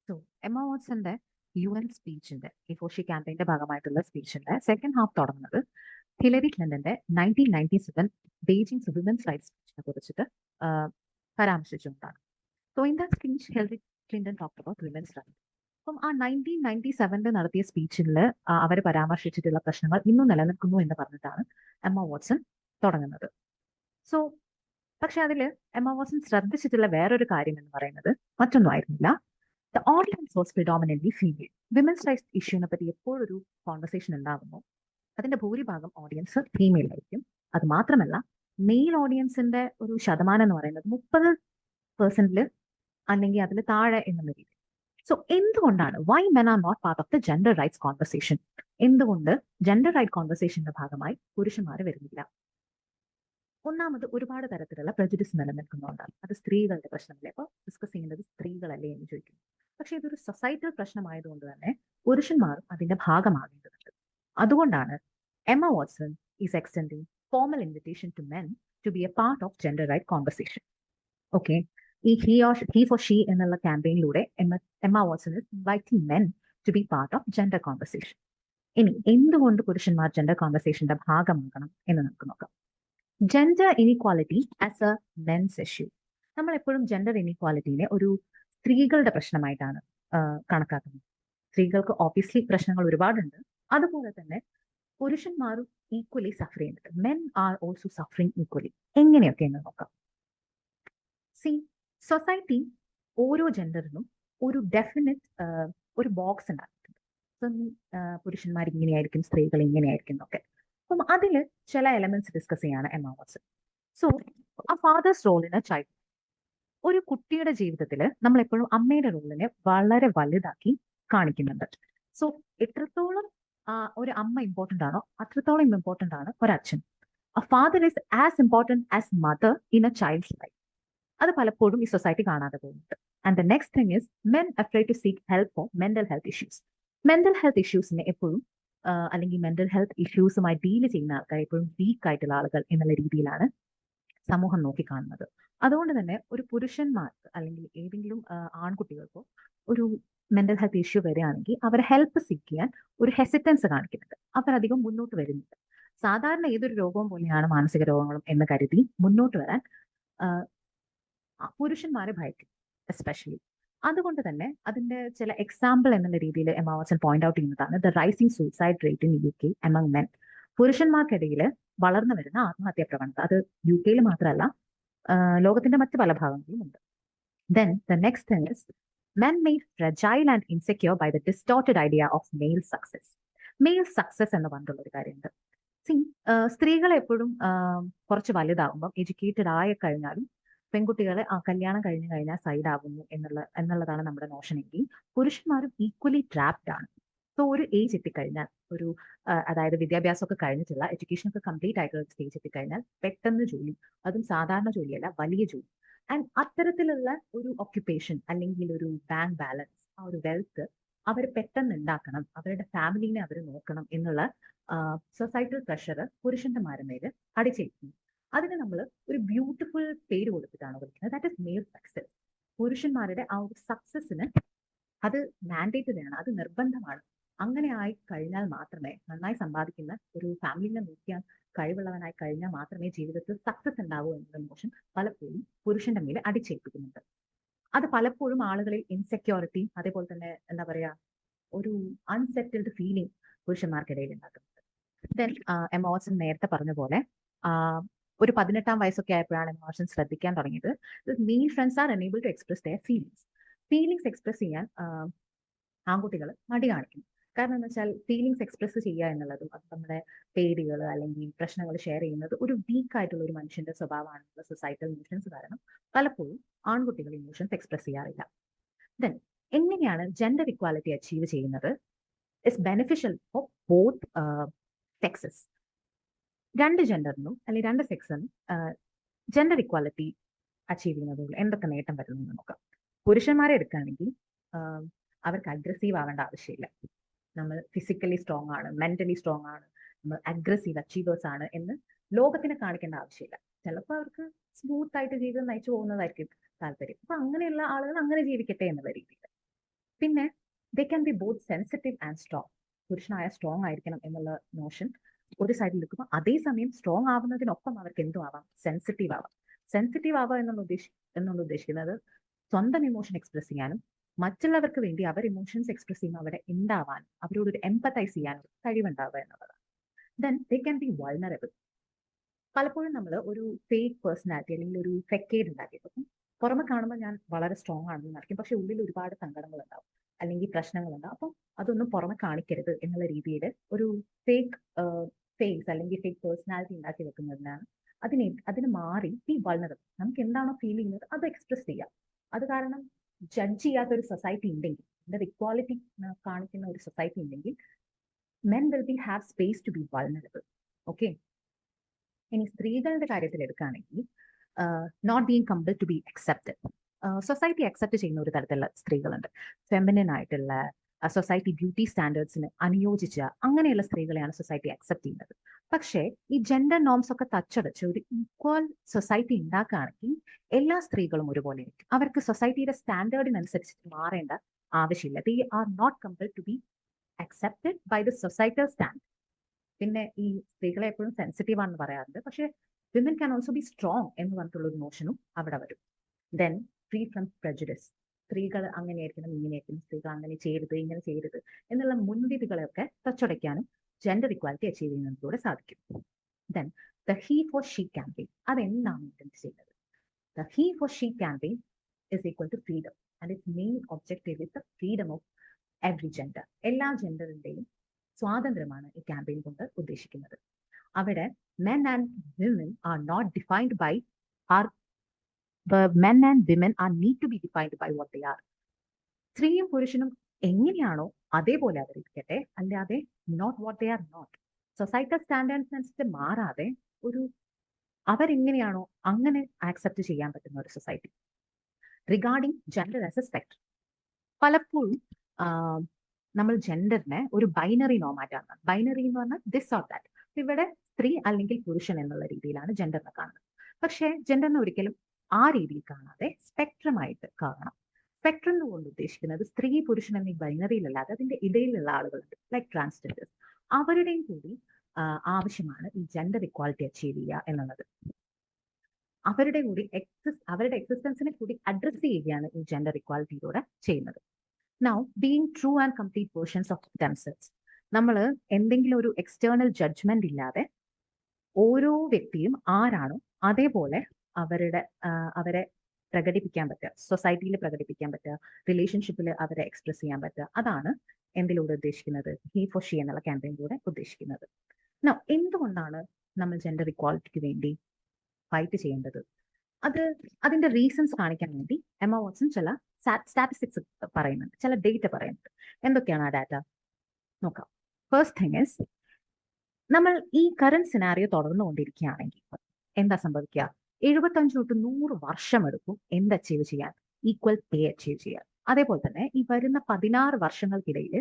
So Emma വാട്സന്റെ UN സ്പീച്ചിന്റെ ഈ ഫോഷി ക്യാമ്പയിന്റെ ഭാഗമായിട്ടുള്ള സ്പീച്ചിന്റെ സെക്കൻഡ് ഹാഫ് തുടങ്ങുന്നത് ഹിലരി ക്ലിന്റന്റെ 1997 ബീജിംഗ് വിമൻസ് റൈറ്റ്സ് സ്പീച്ചിനെ കുറിച്ചിട്ട് പരാമർശിച്ചുകൊണ്ടാണ്. So in that speech Hillary Clinton talked about women's rights. അപ്പം ആ 1997 നടത്തിയ സ്പീച്ചിൽ അവർ പരാമർശിച്ചിട്ടുള്ള പ്രശ്നങ്ങൾ ഇന്നും നിലനിൽക്കുന്നു എന്ന് പറഞ്ഞിട്ടാണ് എമ്മ വാട്സൺ തുടങ്ങുന്നത്. സോ പക്ഷെ അതിൽ എമ്മ വാട്സൺ ശ്രദ്ധിച്ചിട്ടുള്ള വേറൊരു കാര്യം എന്ന് പറയുന്നത് മറ്റൊന്നും ആയിരുന്നില്ല. The audience was predominantly female. Women's rights ഇഷ്യൂനെ പറ്റി എപ്പോഴൊരു കോൺവെർസേഷൻ ഉണ്ടാകുമ്പോൾ അതിന്റെ ഭൂരിഭാഗം ഓഡിയൻസ് ഫീമെയിൽ ആയിരിക്കും. അത് മാത്രമല്ല, മെയിൽ ഓഡിയൻസിന്റെ ഒരു ശതമാനം എന്ന് പറയുന്നത് 30% അല്ലെങ്കിൽ അതിൽ താഴെ എന്നുള്ള രീതി. സോ എന്തുകൊണ്ടാണ് why men are not part of the gender rights conversation? എന്തുകൊണ്ട് ജെൻഡർ റൈറ്റ് കോൺവെർസേഷന്റെ ഭാഗമായി പുരുഷന്മാർ വരുന്നില്ല? ഒന്നാമത് ഒരുപാട് തരത്തിലുള്ള പ്രജുഡിസ് നിലനിൽക്കുന്നുണ്ടാണ്. അത് സ്ത്രീകളുടെ പ്രശ്നമല്ലേ, അപ്പോൾ ഡിസ്കസ് ചെയ്യുന്നത് സ്ത്രീകളല്ലേ എന്ന് ചോദിക്കുന്നു. പക്ഷെ ഇതൊരു സൊസൈറ്റൽ പ്രശ്നമായതുകൊണ്ട് തന്നെ പുരുഷന്മാരും അതിന്റെ ഭാഗമാകേണ്ടതുണ്ട്. അതുകൊണ്ടാണ് Emma Watson is extending formal invitation to men to be a part of gender right conversation. Okay, ഈ ഹി ഫോർ ഷീ എന്നുള്ള ക്യാമ്പയിനിലൂടെ Emma Watson is inviting men to be part of gender conversation. ഇനി എന്തുകൊണ്ട് പുരുഷന്മാർ gender കോൺവെർസേഷന്റെ ഭാഗമാകണം എന്ന് നമുക്ക് നോക്കാം. Gender inequality as a men's issue. നമ്മൾ എപ്പോഴും ജെൻഡർ ഇനീക്വാലിറ്റിനെ ഒരു സ്ത്രീകളുടെ പ്രശ്നമായിട്ടാണ് കണക്കാക്കുന്നത്. സ്ത്രീകൾക്ക് ഓബിയസ്ലി പ്രശ്നങ്ങൾ ഒരുപാടുണ്ട്. അതുപോലെ തന്നെ പുരുഷന്മാരും ഈക്വലി സഫർ ചെയ്യുന്നുണ്ട്. Men are also suffering equally. എങ്ങനെയൊക്കെ എന്ന് നോക്കാം. സി, സൊസൈറ്റി ഓരോ ജെൻഡറിനും ഒരു ഡെഫിനറ്റ് ഒരു ബോക്സ് ഉണ്ടാക്കിയിട്ടുണ്ട്. ഇപ്പം പുരുഷന്മാർ ഇങ്ങനെയായിരിക്കും, സ്ത്രീകൾ ഇങ്ങനെയായിരിക്കും എന്നൊക്കെ. അപ്പം അതിൽ ചില എലമെന്റ്സ് ഡിസ്കസ് ചെയ്യാണ് എമ്മ വാട്സൺ. സോ ആ father's role in a child. ഒരു കുട്ടിയുടെ ജീവിതത്തിൽ നമ്മൾ എപ്പോഴും അമ്മയുടെ റോളിനെ വളരെ വലുതാക്കി കാണിക്കുന്നുണ്ട്. സോ എത്രത്തോളം ഒരു അമ്മ ഇമ്പോർട്ടന്റ് ആണോ അത്രത്തോളം ഇമ്പോർട്ടന്റ് ആണ് ഒരച്ഛൻ. A father is as important as mother in a child's life. അത് പലപ്പോഴും ഈ സൊസൈറ്റി കാണാതെ പോകുന്നുണ്ട്. And the next thing is men afraid to seek help for mental health issues. Mental health ഇഷ്യൂസിനെ എപ്പോഴും അല്ലെങ്കിൽ മെന്റൽ ഹെൽത്ത് ഇഷ്യൂസുമായി ഡീൽ ചെയ്യുന്ന ആൾക്കാർ എപ്പോഴും വീക്ക് ആയിട്ടുള്ള ആളുകൾ എന്നുള്ള രീതിയിലാണ് സമൂഹം നോക്കിക്കാണുന്നത്. അതുകൊണ്ട് തന്നെ ഒരു പുരുഷന്മാർക്ക് അല്ലെങ്കിൽ ഏതെങ്കിലും ആൺകുട്ടികൾക്കോ ഒരു മെന്റൽ ഹെൽത്ത് ഇഷ്യൂ വരികയാണെങ്കിൽ അവരെ ഹെൽപ്പ് സീക്ക് ചെയ്യാൻ ഒരു ഹെസിറ്റൻസ് കാണിക്കുന്നുണ്ട്. അവരധികം മുന്നോട്ട് വരുന്നില്ല. സാധാരണ ഏതൊരു രോഗവും പോലെയാണ് മാനസിക രോഗങ്ങളും എന്ന് കരുതി മുന്നോട്ട് വരാൻ പുരുഷന്മാരെ ഭയക്കും എസ്പെഷ്യലി. അതുകൊണ്ട് തന്നെ അതിന്റെ ചില എക്സാമ്പിൾ എന്നുള്ള രീതിയിൽ എമ്മ വാട്സൺ പോയിന്റ് ഔട്ട് ചെയ്യുന്നതാണ് the rising suicide rate in UK among men. പുരുഷന്മാർക്കിടയിൽ വളർന്നു വരുന്ന ആത്മഹത്യാ പ്രവണത അത് UK മാത്രമല്ല, ലോകത്തിന്റെ മറ്റ് പല ഭാഗങ്ങളിലും ഉണ്ട്. Then the next thing is men made fragile and insecure by the distorted idea of male success. Male success എന്ന് പറഞ്ഞിട്ടുള്ള ഒരു കാര്യമുണ്ട്. സി, സ്ത്രീകളെ എപ്പോഴും കുറച്ച് വലുതാകുമ്പോൾ എഡ്യൂക്കേറ്റഡ് ആയി കഴിഞ്ഞാലും പെൺകുട്ടികളെ കല്യാണം കഴിഞ്ഞു കഴിഞ്ഞാൽ സൈഡ് ആകുന്നു എന്നുള്ളതാണ് നമ്മുടെ നോഷൻ എങ്കിൽ പുരുഷന്മാരും ഈക്വലി ട്രാപ്ഡ് ആണ്. സോ ഒരു ഏജ് എത്തിക്കഴിഞ്ഞാൽ അതായത് വിദ്യാഭ്യാസമൊക്കെ കഴിഞ്ഞിട്ടുള്ള എഡ്യൂക്കേഷൻ ഒക്കെ കംപ്ലീറ്റ് ആയിട്ടുള്ള സ്റ്റേജ് എത്തിക്കഴിഞ്ഞാൽ പെട്ടെന്ന് ജോലി, അതും സാധാരണ ജോലിയല്ല, വലിയ ജോലി. ആൻഡ് അത്തരത്തിലുള്ള ഒരു ഓക്യുപ്പേഷൻ അല്ലെങ്കിൽ ഒരു ബാങ്ക് ബാലൻസ്, ആ ഒരു വെൽത്ത് അവർ പെട്ടെന്ന് ഉണ്ടാക്കണം, അവരുടെ ഫാമിലിനെ അവർ നോക്കണം എന്നുള്ള സൊസൈറ്റൽ പ്രഷർ പുരുഷന്റെ മേലെ അടിച്ചേൽക്കുന്നു. അതിന് നമ്മൾ ഒരു ബ്യൂട്ടിഫുൾ പേര് കൊടുത്തിട്ടാണ് വിളിക്കുന്നത്, ദാറ്റ് ഇസ് മെയിൽ സക്സസ്. പുരുഷന്മാരുടെ ആ ഒരു സക്സസിന് അത് മാൻഡേറ്ററി ആണ്, അത് നിർബന്ധമാണ്. അങ്ങനെ ആയി കഴിഞ്ഞാൽ മാത്രമേ, നന്നായി സമ്പാദിക്കുന്ന ഒരു ഫാമിലിനെ നോക്കിയാൽ കഴിവുള്ളവനായി കഴിഞ്ഞാൽ മാത്രമേ ജീവിതത്തിൽ സക്സസ് ഉണ്ടാവൂ എന്നുള്ള മോഷൻ പലപ്പോഴും പുരുഷന്റെ മേലെ അടിച്ചേൽപ്പിക്കുന്നുണ്ട്. അത് പലപ്പോഴും ആളുകളിൽ ഇൻസെക്യൂരിറ്റി, അതേപോലെ തന്നെ എന്താ പറയാ, ഒരു അൺസെറ്റിൽഡ് ഫീലിംഗ് പുരുഷന്മാർക്കിടയിൽ ഉണ്ടാക്കുന്നുണ്ട്. ദെൻ എമ്മ വാട്സൺ നേരത്തെ പറഞ്ഞ പോലെ ഒരു 18-ാം വയസ്സൊക്കെ ആയപ്പോഴാണ് എമ്മ വാട്സൺ ശ്രദ്ധിക്കാൻ തുടങ്ങിയത് male friends are unable to express their feelings express ചെയ്യാൻ ആൺകുട്ടികൾ മടി കാണിക്കുന്നു. കാരണം എന്താ വെച്ചാൽ ഫീലിംഗ്സ് എക്സ്പ്രസ് ചെയ്യുക എന്നുള്ളതും അത് നമ്മുടെ പേടികൾ അല്ലെങ്കിൽ പ്രശ്നങ്ങൾ ഷെയർ ചെയ്യുന്നത് ഒരു വീക്ക് ആയിട്ടുള്ള ഒരു മനുഷ്യന്റെ സ്വഭാവമാണെന്നുള്ള സൊസൈറ്റൽ ഇമോഷൻസ് കാരണം പലപ്പോഴും ആൺകുട്ടികൾ ഇമോഷൻസ് എക്സ്പ്രസ് ചെയ്യാറില്ല. ദെൻ എങ്ങനെയാണ് ജെൻഡർ ഇക്വാലിറ്റി അച്ചീവ് ചെയ്യുന്നത്? Is beneficial for both sexes. രണ്ട് ജെൻഡറിനും അല്ലെങ്കിൽ രണ്ട് സെക്സിനും ജെൻഡർ ഇക്വാലിറ്റി അച്ചീവ് ചെയ്യുന്നതുകൊണ്ട് എന്തൊക്കെ നേട്ടം വരുന്നു നോക്കാം. പുരുഷന്മാരെ എടുക്കുകയാണെങ്കിൽ അവർക്ക് അഗ്രസീവ് ആവേണ്ട ആവശ്യമില്ല. നമ്മൾ ഫിസിക്കലി സ്ട്രോങ് ആണ്, മെന്റലി സ്ട്രോങ് ആണ്, നമ്മൾ അഗ്രസീവ് അച്ചീവേഴ്സ് ആണ് എന്ന് ലോകത്തിന് കാണിക്കേണ്ട ആവശ്യമില്ല. ചിലപ്പോൾ അവർക്ക് സ്മൂത്ത് ആയിട്ട് ജീവിതം നയിച്ചു പോകുന്നതായിരിക്കും താല്പര്യം. അപ്പൊ അങ്ങനെയുള്ള ആളുകൾ അങ്ങനെ ജീവിക്കട്ടെ എന്നുള്ള രീതിയിൽ. പിന്നെ they can be both sensitive and strong. പുരുഷനായ സ്ട്രോങ് ആയിരിക്കണം എന്നുള്ള നോഷൻ ഒരു സൈഡിൽ നിൽക്കുമ്പോൾ അതേസമയം സ്ട്രോങ് ആവുന്നതിനൊപ്പം അവർക്ക് എന്തും ആവാം, സെൻസിറ്റീവ് ആവാം. സെൻസിറ്റീവ് ആവുക എന്നുള്ള ഉദ്ദേശിക്കുന്നത് സ്വന്തം ഇമോഷൻ എക്സ്പ്രസ് ചെയ്യാനും മറ്റുള്ളവർക്ക് വേണ്ടി അവർ ഇമോഷൻസ് എക്സ്പ്രസ് ചെയ്യുമ്പോൾ അവിടെ ഉണ്ടാവാനും അവരോടൊരു എംപത്തൈസ് ചെയ്യാനും കഴിവുണ്ടാവുക എന്നുള്ളതാണ്. Then they can B vulnerable. പലപ്പോഴും നമ്മൾ ഒരു ഫേക്ക് പേഴ്സണാലിറ്റി അല്ലെങ്കിൽ ഒരു ഫെക്കേഡ് ഉണ്ടാക്കിയിട്ട് പുറമെ കാണുമ്പോൾ ഞാൻ വളരെ സ്ട്രോങ് ആണെന്ന് നടിക്കും, പക്ഷെ ഉള്ളിൽ ഒരുപാട് സങ്കടങ്ങൾ ഉണ്ടാവും അല്ലെങ്കിൽ പ്രശ്നങ്ങളുണ്ടാവും. അപ്പം അതൊന്നും പുറമെ കാണിക്കരുത് എന്നുള്ള രീതിയിൽ ഒരു ഫേക്ക് ഫേസ് അല്ലെങ്കിൽ ഫേക്ക് പേഴ്സണാലിറ്റി ഉണ്ടാക്കി വെക്കുന്നതിനാണ് അതിന് മാറി ഈ വൾനറബിൾ. നമുക്ക് എന്താണോ ഫീൽ ചെയ്യുന്നത് അത് എക്സ്പ്രസ് ചെയ്യാം. അത് കാരണം ജഡ്ജ് ചെയ്യാത്ത ഒരു സൊസൈറ്റി ഉണ്ടെങ്കിൽ, ഇക്വാലിറ്റി കാണിക്കുന്ന ഒരു സൊസൈറ്റി ഉണ്ടെങ്കിൽ men will be have space to be vulnerable. Okay, ഇനി സ്ത്രീകളുടെ കാര്യത്തിൽ എടുക്കുകയാണെങ്കിൽ not being compelled to be accepted. Society accept ചെയ്യുന്ന ഒരു തരത്തിലുള്ള സ്ത്രീകളുണ്ട്. ഫെമിനിൻ ആയിട്ടുള്ള സൊസൈറ്റി ബ്യൂട്ടി സ്റ്റാൻഡേർഡ്സിന് അനുയോജിച്ച അങ്ങനെയുള്ള സ്ത്രീകളെയാണ് സൊസൈറ്റി അക്സെപ്റ്റ് ചെയ്യുന്നത്. പക്ഷേ ഈ ജെൻഡർ നോംസ് ഒക്കെ തച്ചടച്ച് ഒരു ഈക്വൽ സൊസൈറ്റി ഉണ്ടാക്കുകയാണെങ്കിൽ എല്ലാ സ്ത്രീകളും ഒരുപോലെ ആയിരിക്കും. അവർക്ക് സൊസൈറ്റിയുടെ സ്റ്റാൻഡേർഡിനനുസരിച്ച് മാറേണ്ട ആവശ്യമില്ല. They are not compelled to be accepted by the societal stand. പിന്നെ ഈ സ്ത്രീകളെ എപ്പോഴും സെൻസിറ്റീവ് ആണെന്ന് പറയാറുണ്ട്, പക്ഷെ women can also be strong എന്ന് പറഞ്ഞിട്ടുള്ള ഒരു നോഷനും അവിടെ വരും. Then free from prejudice. സ്ത്രീകൾ അങ്ങനെയായിരിക്കണം, ഇങ്ങനെയായിരിക്കണം, സ്ത്രീകൾ അങ്ങനെ ചെയ്യരുത്, ഇങ്ങനെ ചെയ്യരുത് എന്നുള്ള മുൻവിധികളെയൊക്കെ തച്ചുടയ്ക്കാനും ജെൻഡർ ഇക്വാലിറ്റി അച്ചീവ് ചെയ്യുന്നതിലൂടെ സാധിക്കും. Then the he for she campaign. അതെന്താണ് ഇന്റൻറ്റ് ചെയ്യുന്നത്? The he for she campaign is equal to freedom and it's main objective is the freedom of every gender. എല്ലാ ജെൻഡറിന്റെയും സ്വാതന്ത്ര്യമാണ് ഈ ക്യാമ്പയിൻ കൊണ്ട് ഉദ്ദേശിക്കുന്നത്. അവിടെ men and women are not defined by our the men and women are need to be defined by what they are. സ്ത്രീയും പുരുഷനും എങ്ങനെയാണോ അതേപോലെ അവരിരിക്കട്ടെ, അല്ലാതെ not what they are not. Societal സ്റ്റാൻഡേർഡ്സിനനുസരിച്ച് മാറാതെ ഒരു അവരെങ്ങനെയാണോ അങ്ങനെ ആക്സെപ്റ്റ് ചെയ്യാൻ പറ്റുന്ന ഒരു society. Regarding gender as a spectrum, പലപ്പോഴും നമ്മൾ ജെൻഡറിനെ ഒരു ബൈനറി നോമാറ്റാണ്. ബൈനറി എന്ന് പറഞ്ഞാൽ ദിസ് ഓർ ദാറ്റ്. ഇവിടെ സ്ത്രീ അല്ലെങ്കിൽ പുരുഷൻ എന്നുള്ള രീതിയിലാണ് ജെൻഡറിനെ കാണുന്നത്. പക്ഷേ ജെൻഡറിനെ ഒരിക്കലും ആ രീതിയിൽ കാണാതെ സ്പെക്ട്രം ആയിട്ട് കാണണം. സ്പെക്ട്രം കൊണ്ട് ഉദ്ദേശിക്കുന്നത് സ്ത്രീ പുരുഷൻ എന്നീ ബൈനറിയിലല്ലാതെ അതിന്റെ ഇടയിലുള്ള ആളുകളുണ്ട്, ലൈക്ക് ട്രാൻസ്ജെൻഡേഴ്സ്. അവരുടെയും കൂടി ആവശ്യമാണ് ഈ ജെൻഡർ ഇക്വാലിറ്റി അച്ചീവ് ചെയ്യുക എന്നുള്ളത്. അവരുടെ എക്സിസ്റ്റൻസിനെ കൂടി അഡ്രസ് ചെയ്യുകയാണ് ഈ ജെൻഡർ ഇക്വാലിറ്റിയിലൂടെ ചെയ്യുന്നത്. Now being true and complete versions of themselves. നമ്മൾ എന്തെങ്കിലും ഒരു എക്സ്റ്റേണൽ ജഡ്ജ്മെന്റ് ഇല്ലാതെ ഓരോ വ്യക്തിയും ആരാണോ അതേപോലെ അവരെ പ്രകടിപ്പിക്കാൻ പറ്റുക, സൊസൈറ്റിയിൽ പ്രകടിപ്പിക്കാൻ പറ്റുക, റിലേഷൻഷിപ്പിൽ അവരെ എക്സ്പ്രസ് ചെയ്യാൻ പറ്റുക. അതാണ് എന്തിലൂടെ ഉദ്ദേശിക്കുന്നത്, ഹീ ഫോർ ഷീ എന്നുള്ള ക്യാമ്പയിനിലൂടെ ഉദ്ദേശിക്കുന്നത്. എന്തുകൊണ്ടാണ് നമ്മൾ ജെൻഡർ ഇക്വാലിറ്റിക്ക് വേണ്ടി ഫൈറ്റ് ചെയ്യേണ്ടത്? അതിന്റെ റീസൺസ് കാണിക്കാൻ വേണ്ടി എമ്മ വാട്സൺ ചില സ്റ്റാറ്റിസ്റ്റിക്സ് പറയുന്നുണ്ട്, ചില ഡേറ്റ പറയുന്നുണ്ട്. എന്തൊക്കെയാണ് ആ ഡാറ്റ നോക്കാം. ഫസ്റ്റ് തിങ് ഇസ്, നമ്മൾ ഈ കറന്റ് സിനാരിയോ തുടർന്നുകൊണ്ടിരിക്കുകയാണെങ്കിൽ എന്താ സംഭവിക്കുക? 75 തൊട്ട് 100 വർഷം എടുക്കും എന്ത് അച്ചീവ് ചെയ്യാൻ? ഈക്വൽ പേ അച്ചീവ് ചെയ്യാൻ. അതേപോലെ തന്നെ ഈ വരുന്ന 16 വർഷങ്ങൾക്കിടയിൽ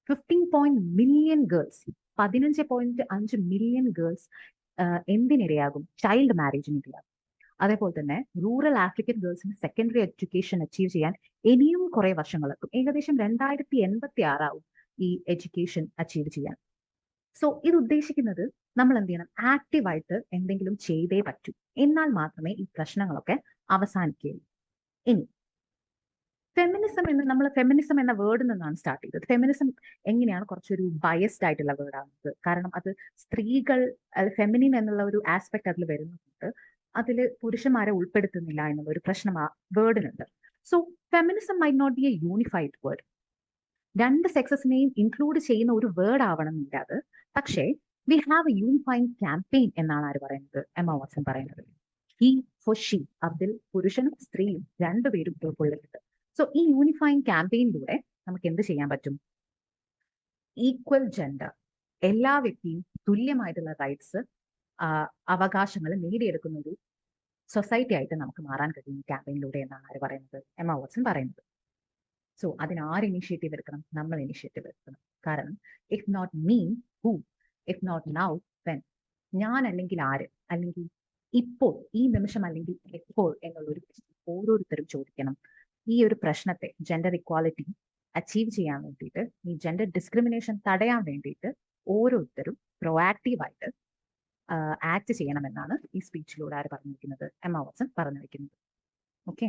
15 മില്യൺ ഗേൾസ്, 15.5 മില്യൺ ഗേൾസ് എന്തിനിരയാകും? ചൈൽഡ് മാരേജിന് ഇരയാകും. അതേപോലെ തന്നെ റൂറൽ ആഫ്രിക്കൻ ഗേൾസിന് സെക്കൻഡറി എഡ്യൂക്കേഷൻ അച്ചീവ് ചെയ്യാൻ ഇനിയും കുറെ വർഷങ്ങളെടുക്കും. ഏകദേശം 2086 ആവും ഈ എഡ്യൂക്കേഷൻ അച്ചീവ് ചെയ്യാൻ. സോ ഇത് ഉദ്ദേശിക്കുന്നത് നമ്മൾ എന്ത് ചെയ്യണം? ആക്റ്റീവായിട്ട് എന്തെങ്കിലും ചെയ്തേ പറ്റൂ, എന്നാൽ മാത്രമേ ഈ പ്രശ്നങ്ങളൊക്കെ അവസാനിക്കുകയുള്ളൂ. ഇനി ഫെമിനിസം എന്ന വേർഡിൽ നിന്നാണ് സ്റ്റാർട്ട് ചെയ്തത്. ഫെമിനിസം എങ്ങനെയാണ് കുറച്ചൊരു ബയസ്ഡ് ആയിട്ടുള്ള വേർഡാകുന്നത്? കാരണം അത് സ്ത്രീകൾ ഫെമിനിൻ എന്നുള്ള ഒരു ആസ്പെക്ട് അതിൽ വരുന്നുണ്ട്, അതിൽ പുരുഷന്മാരെ ഉൾപ്പെടുത്തുന്നില്ല എന്നുള്ള ഒരു പ്രശ്നം ആ വേർഡിനുണ്ട്. So feminism might not be a unified word. രണ്ട് സെക്സസിനെയും ഇൻക്ലൂഡ് ചെയ്യുന്ന ഒരു വേർഡ് ആവണമെന്നില്ല അത്. പക്ഷേ we have a unifying campaign എന്നാണ് ആര് പറയുന്നത്? എമ്മ വാട്സൺ പറയുന്നത്. ഹീ ഫോർ ഷീ, അതിൽ പുരുഷനും സ്ത്രീയും രണ്ടുപേരും ഉൾക്കൊള്ളുന്നുണ്ട്. സോ ഈ യൂണിഫൈങ് ക്യാമ്പയിനിലൂടെ നമുക്ക് എന്ത് ചെയ്യാൻ പറ്റും? ഈക്വൽ ജെൻഡർ, എല്ലാ വ്യക്തിയും തുല്യമായിട്ടുള്ള റൈറ്റ്സ്, അവകാശങ്ങൾ നേടിയെടുക്കുന്ന ഒരു സൊസൈറ്റി ആയിട്ട് നമുക്ക് മാറാൻ കഴിയും ക്യാമ്പയിനിലൂടെ എന്നാണ് ആര് പറയുന്നത്? എമ്മ വാട്സൺ പറയുന്നത്. സോ അതിന് ആര് ഇനിഷ്യേറ്റീവ് എടുക്കണം? നമ്മൾ ഇനിഷ്യേറ്റീവ് എടുക്കണം. കാരണം if not me who, if not now when. ഞാൻ അല്ലെങ്കിൽ ആര്, അല്ലെങ്കിൽ ഇപ്പോൾ, ഈ നിമിഷം അല്ലെങ്കിൽ എപ്പോൾ എന്നുള്ളൊരു ഓരോരുത്തരും ചോദിക്കണം. ഈ ഒരു പ്രശ്നത്തെ, ജെൻഡർ ഇക്വാലിറ്റി അച്ചീവ് ചെയ്യാൻ വേണ്ടിയിട്ട്, ഈ ജെൻഡർ ഡിസ്ക്രിമിനേഷൻ തടയാൻ വേണ്ടിയിട്ട് ഓരോരുത്തരും പ്രൊആക്റ്റീവായിട്ട് ആക്ട് ചെയ്യണമെന്നാണ് ഈ സ്പീച്ചിലൂടെ ആര് പറഞ്ഞിരിക്കുന്നത്, എമ്മ വാട്സൺ പറഞ്ഞു വെക്കുന്നത്. ഓക്കെ.